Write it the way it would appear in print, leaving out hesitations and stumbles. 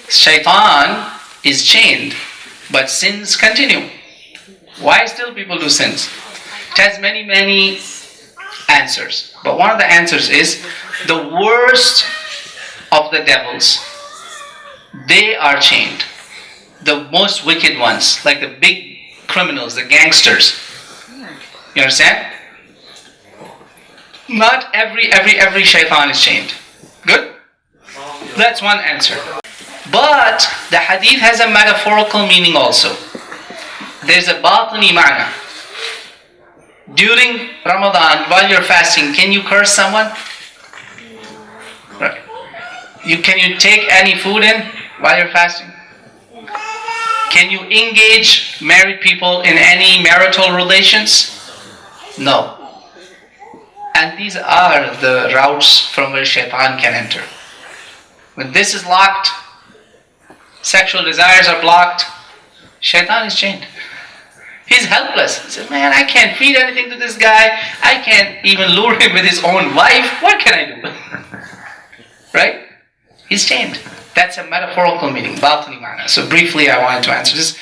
Shaitan is chained, but sins continue. Why still people do sins? It has many, many answers. But one of the answers is the worst of the devils, they are chained. The most wicked ones, like the big criminals, the gangsters. You understand? Not every shaitan is chained. Good? That's one answer. But the hadith has a metaphorical meaning also. There's a batini ma'na. During Ramadan, while you're fasting, can you curse someone? Right. Can you take any food in while you're fasting? Can you engage married people in any marital relations? No. And these are the routes from where shaitan can enter. When this is locked, sexual desires are blocked, shaitan is chained. He's helpless. He says, man, I can't feed anything to this guy. I can't even lure him with his own wife. What can I do? Right? He's chained. That's a metaphorical meaning, batini ma'na. So briefly I wanted to answer this.